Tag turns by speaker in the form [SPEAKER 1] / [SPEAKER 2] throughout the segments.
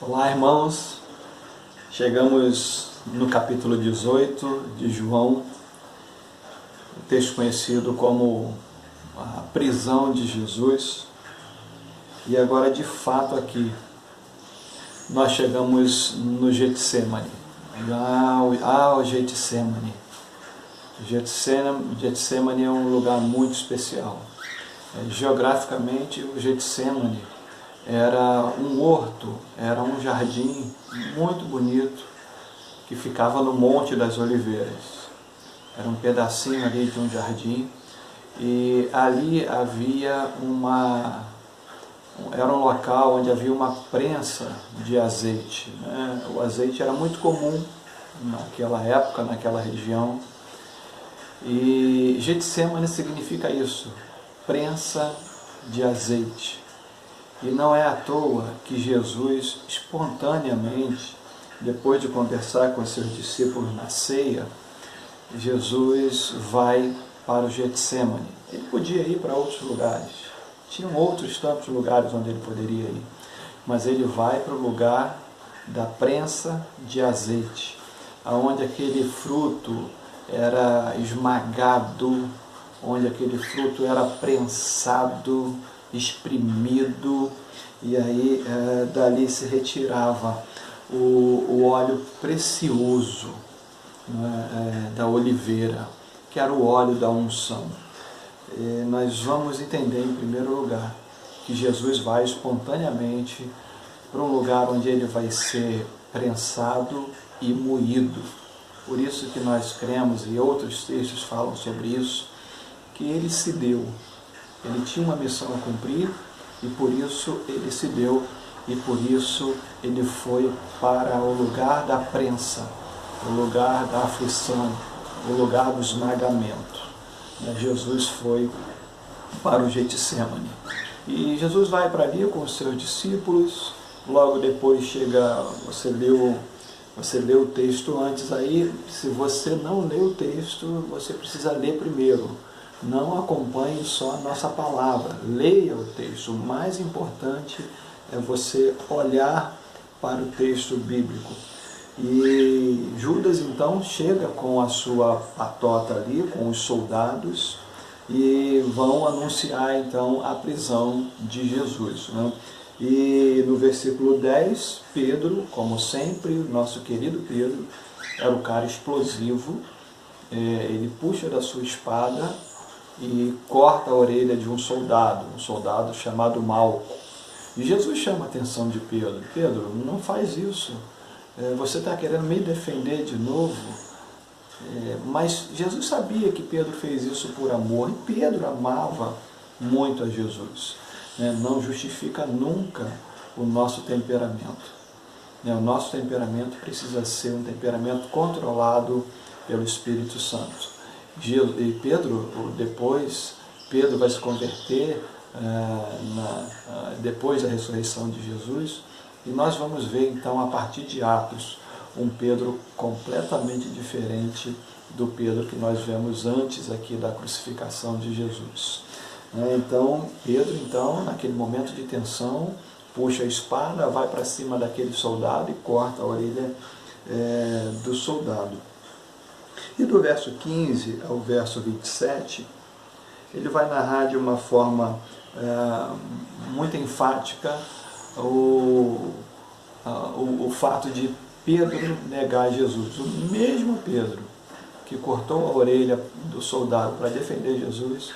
[SPEAKER 1] Olá, irmãos. Chegamos no capítulo 18 de João, um texto conhecido como a prisão de Jesus. E agora, de fato, aqui nós chegamos no Getsemane. O Getsemane. Getsemane é um lugar muito especial. Geograficamente, o Getsemane era um horto, era um jardim muito bonito que ficava no Monte das Oliveiras. Era um pedacinho ali de um jardim e ali havia era um local onde havia uma prensa de azeite, né? O azeite era muito comum naquela época, naquela região. E Getsemane significa isso, prensa de azeite. E não é à toa que Jesus, espontaneamente, depois de conversar com os seus discípulos na ceia, Jesus vai para o Getsemane. Ele podia ir para outros lugares, tinham outros tantos lugares onde ele poderia ir, mas ele vai para o lugar da prensa de azeite, onde aquele fruto era esmagado, onde aquele fruto era prensado, espremido, e aí dali se retirava o óleo precioso, né, da oliveira, que era o óleo da unção. E nós vamos entender em primeiro lugar que Jesus vai espontaneamente para um lugar onde ele vai ser prensado e moído. Por isso que nós cremos, e outros textos falam sobre isso, que ele se deu. Ele tinha uma missão a cumprir e por isso ele se deu e por isso ele foi para o lugar da prensa, o lugar da aflição, o lugar do esmagamento. Jesus foi para o Getsemane. E Jesus vai para ali com os seus discípulos, logo depois chega, você leu o texto antes aí, se você não leu o texto, você precisa ler primeiro. Não acompanhe só a nossa palavra, leia o texto. O mais importante é você olhar para o texto bíblico. E Judas então chega com a sua patota ali, com os soldados, e vão anunciar então a prisão de Jesus, né? E no versículo 10, Pedro, como sempre, nosso querido Pedro, era o cara explosivo, ele puxa da sua espada e corta a orelha de um soldado chamado Malco. E Jesus chama a atenção de Pedro: Pedro, não faz isso, você está querendo me defender de novo? Mas Jesus sabia que Pedro fez isso por amor, e Pedro amava muito a Jesus. Não justifica nunca o nosso temperamento. O nosso temperamento precisa ser um temperamento controlado pelo Espírito Santo. E depois Pedro vai se converter depois da ressurreição de Jesus, e nós vamos ver então a partir de Atos um Pedro completamente diferente do Pedro que nós vemos antes aqui da crucificação de Jesus. Então Pedro, naquele momento de tensão, puxa a espada, vai para cima daquele soldado e corta a orelha do soldado. E do verso 15 ao verso 27, ele vai narrar de uma forma muito enfática o fato de Pedro negar Jesus. O mesmo Pedro que cortou a orelha do soldado para defender Jesus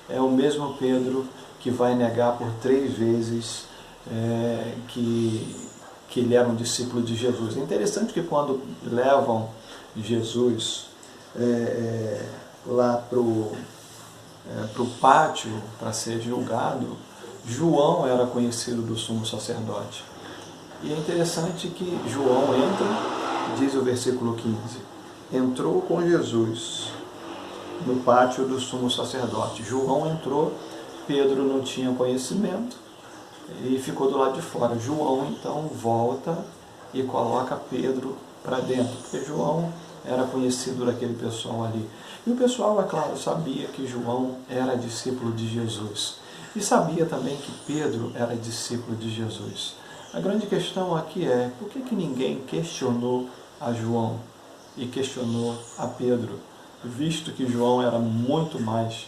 [SPEAKER 1] é o mesmo Pedro que vai negar por 3 vezes que ele era um discípulo de Jesus. É interessante que quando levam Jesus lá para o pátio para ser julgado, João era conhecido do sumo sacerdote. E é interessante que João entra, diz o versículo 15, entrou com Jesus no pátio do sumo sacerdote. João entrou, Pedro não tinha conhecimento e ficou do lado de fora. João então volta e coloca Pedro para dentro, porque João era conhecido daquele pessoal ali. E o pessoal, é claro, sabia que João era discípulo de Jesus. E sabia também que Pedro era discípulo de Jesus. A grande questão aqui é, por que ninguém questionou a João e questionou a Pedro, visto que João era muito mais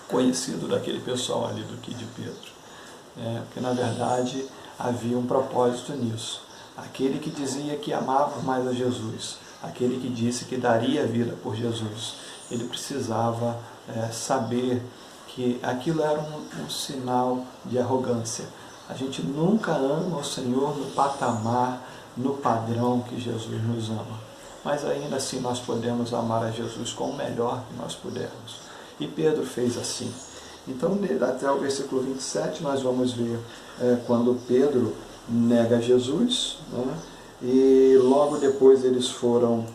[SPEAKER 1] conhecido daquele pessoal ali do que de Pedro? Porque na verdade havia um propósito nisso. Aquele que dizia que amava mais a Jesus, aquele que disse que daria a vida por Jesus, ele precisava saber que aquilo era um sinal de arrogância. A gente nunca ama o Senhor no patamar, no padrão que Jesus nos ama. Mas ainda assim nós podemos amar a Jesus com o melhor que nós pudermos. E Pedro fez assim. Então, até o versículo 27, nós vamos ver quando Pedro nega Jesus, né? E logo depois eles foram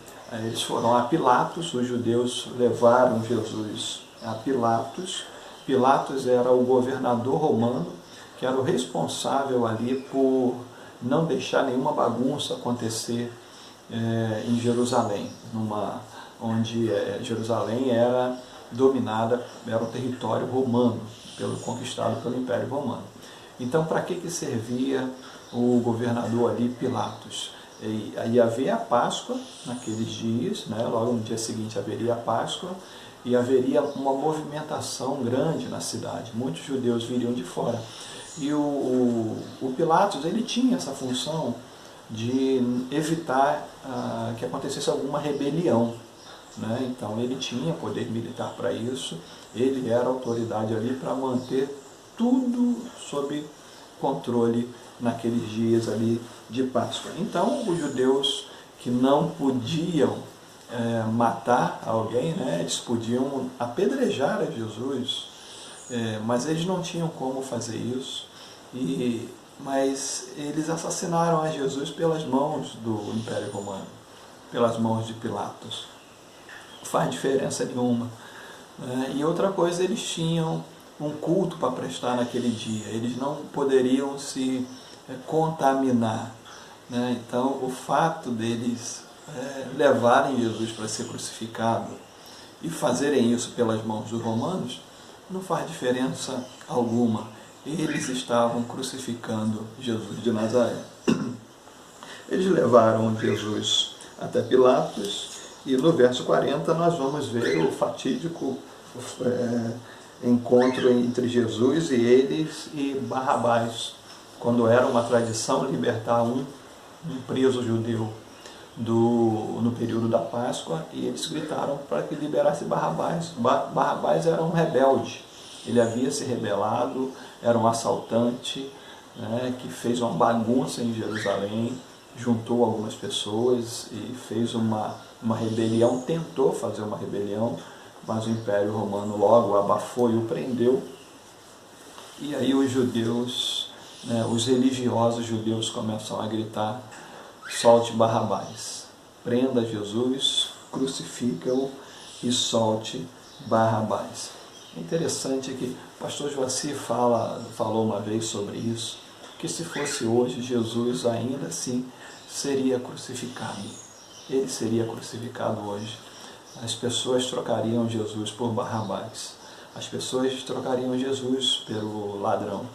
[SPEAKER 1] a Pilatos. Os judeus levaram Jesus a Pilatos. Pilatos era o governador romano, que era o responsável ali por não deixar nenhuma bagunça acontecer em Jerusalém, onde Jerusalém era dominada, era um território romano, conquistado pelo Império Romano. Então, para que servia o governador ali, Pilatos? Ia haver a Páscoa naqueles dias, né? Logo no dia seguinte haveria a Páscoa, e haveria uma movimentação grande na cidade. Muitos judeus viriam de fora. E o Pilatos, ele tinha essa função de evitar que acontecesse alguma rebelião, né? Então ele tinha poder militar para isso, ele era autoridade ali para manter tudo sob controle naqueles dias ali de Páscoa. Então os judeus que não podiam matar alguém, né? Eles podiam apedrejar a Jesus, mas eles não tinham como fazer isso, mas eles assassinaram a Jesus pelas mãos do Império Romano, pelas mãos de Pilatos. Não faz diferença nenhuma. E outra coisa, eles tinham um culto para prestar naquele dia, eles não poderiam se contaminar, né? Então o fato deles levarem Jesus para ser crucificado e fazerem isso pelas mãos dos romanos não faz diferença alguma. Eles estavam crucificando Jesus de Nazaré. Eles levaram Jesus até Pilatos, e no verso 40 nós vamos ver o fatídico encontro entre Jesus e eles e Barrabás, quando era uma tradição libertar um preso judeu no período da Páscoa, e eles gritaram para que liberasse Barrabás. Barrabás era um rebelde, ele havia se rebelado, era um assaltante, né, que fez uma bagunça em Jerusalém, juntou algumas pessoas e fez uma rebelião, tentou fazer uma rebelião, mas o Império Romano logo o abafou e o prendeu. E aí os judeus, os religiosos judeus começam a gritar: solte Barrabás, prenda Jesus, crucifica-o e solte Barrabás. É interessante que o pastor Joacir falou uma vez sobre isso, que se fosse hoje, Jesus ainda assim seria crucificado. Ele seria crucificado hoje. As pessoas trocariam Jesus por Barrabás. As pessoas trocariam Jesus pelo ladrão.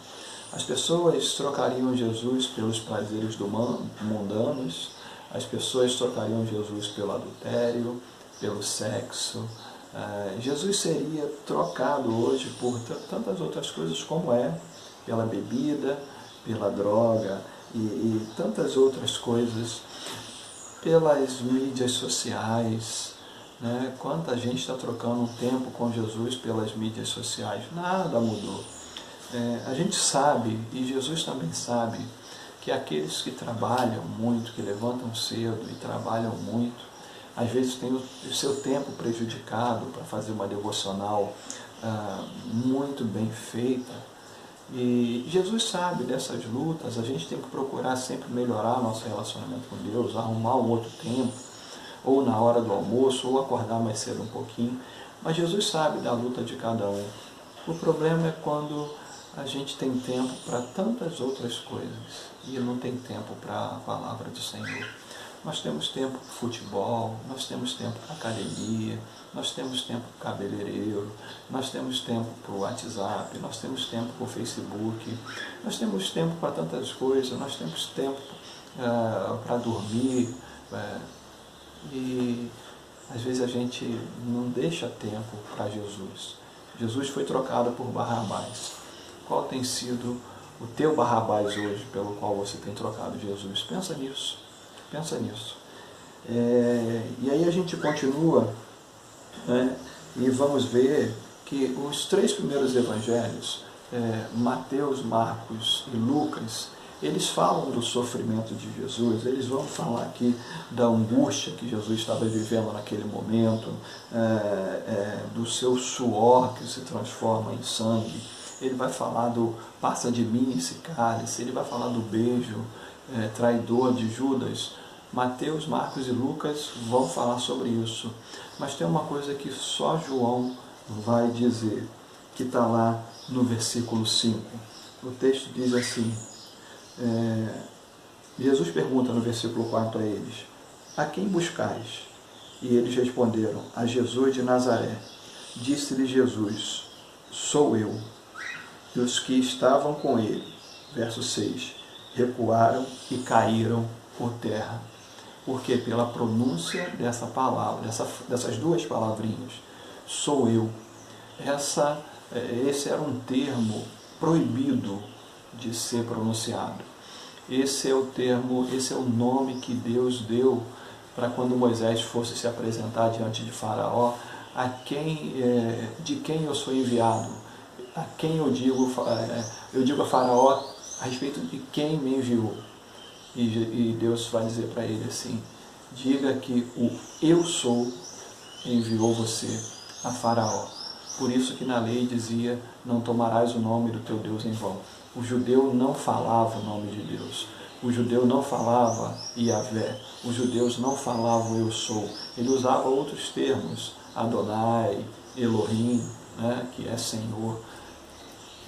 [SPEAKER 1] As pessoas trocariam Jesus pelos prazeres mundanos. As pessoas trocariam Jesus pelo adultério, pelo sexo. Jesus seria trocado hoje por tantas outras coisas, como pela bebida, pela droga e tantas outras coisas, pelas mídias sociais, né? Quanta gente está trocando um tempo com Jesus pelas mídias sociais? Nada mudou. A gente sabe, e Jesus também sabe, que aqueles que trabalham muito, que levantam cedo e trabalham muito, às vezes tem o seu tempo prejudicado para fazer uma devocional muito bem feita. E Jesus sabe dessas lutas. A gente tem que procurar sempre melhorar nosso relacionamento com Deus, arrumar um outro tempo, ou na hora do almoço, ou acordar mais cedo um pouquinho. Mas Jesus sabe da luta de cada um. O problema é quando a gente tem tempo para tantas outras coisas e não tem tempo para a palavra do Senhor. Nós temos tempo para futebol, nós temos tempo para academia, nós temos tempo para cabeleireiro, nós temos tempo para o WhatsApp, nós temos tempo para o Facebook, nós temos tempo para tantas coisas, nós temos tempo para dormir, e às vezes a gente não deixa tempo para Jesus. Jesus foi trocado por Barrabás. Qual tem sido o teu Barrabás hoje pelo qual você tem trocado Jesus? Pensa nisso, pensa nisso. E aí a gente continua, né, e vamos ver que os 3 primeiros evangelhos, Mateus, Marcos e Lucas, eles falam do sofrimento de Jesus, eles vão falar aqui da angústia que Jesus estava vivendo naquele momento, do seu suor que se transforma em sangue. Ele vai falar do passa de mim esse cálice, ele vai falar do beijo traidor de Judas. Mateus, Marcos e Lucas vão falar sobre isso. Mas tem uma coisa que só João vai dizer, que está lá no versículo 5. O texto diz assim, Jesus pergunta no versículo 4 a eles, a quem buscais? E eles responderam, a Jesus de Nazaré. Disse-lhe Jesus, sou eu. E os que estavam com ele, verso 6, recuaram e caíram por terra. Porque pela pronúncia dessa palavra, dessas 2 palavrinhas, sou eu, esse era um termo proibido de ser pronunciado. Esse é o termo, esse é o nome que Deus deu para quando Moisés fosse se apresentar diante de Faraó, de quem eu sou enviado, a quem eu digo a Faraó a respeito de quem me enviou. E Deus vai dizer para ele assim, diga que o eu sou enviou você a Faraó. Por isso que na lei dizia, não tomarás o nome do teu Deus em vão. O judeu não falava o nome de Deus. O judeu não falava Yahvé. Os judeus não falavam eu sou. Ele usava outros termos, Adonai, Elohim, né, que é Senhor.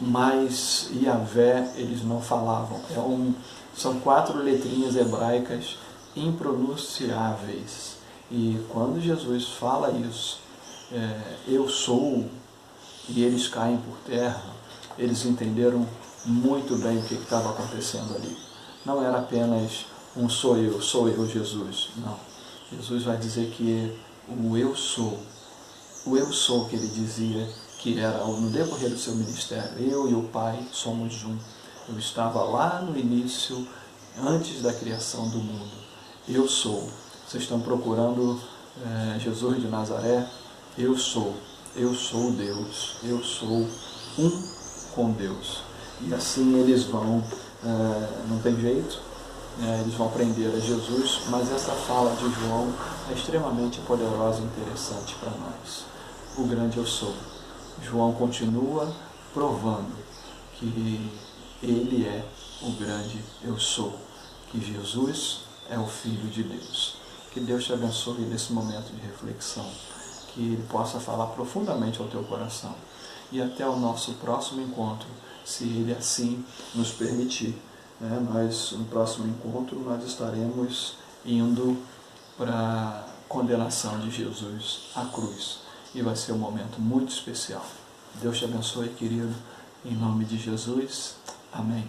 [SPEAKER 1] Mas Yahvé eles não falavam. São 4 letrinhas hebraicas impronunciáveis. E quando Jesus fala isso, eu sou, e eles caem por terra, eles entenderam muito bem o que estava acontecendo ali. Não era apenas um sou eu, Jesus. Não. Jesus vai dizer que o eu sou que ele dizia que era no decorrer do seu ministério, eu e o Pai somos um. Eu estava lá no início, antes da criação do mundo. Eu sou. Vocês estão procurando Jesus de Nazaré? Eu sou Deus. Eu sou um com Deus. E assim eles vão, não tem jeito, eles vão aprender a Jesus, mas essa fala de João é extremamente poderosa e interessante para nós. O grande eu sou. João continua provando que ele é o grande eu sou, que Jesus é o Filho de Deus. Que Deus te abençoe nesse momento de reflexão, que Ele possa falar profundamente ao teu coração. E até o nosso próximo encontro, se Ele assim nos permitir. No próximo encontro, nós estaremos indo para a condenação de Jesus à cruz. E vai ser um momento muito especial. Deus te abençoe, querido. Em nome de Jesus. Amém.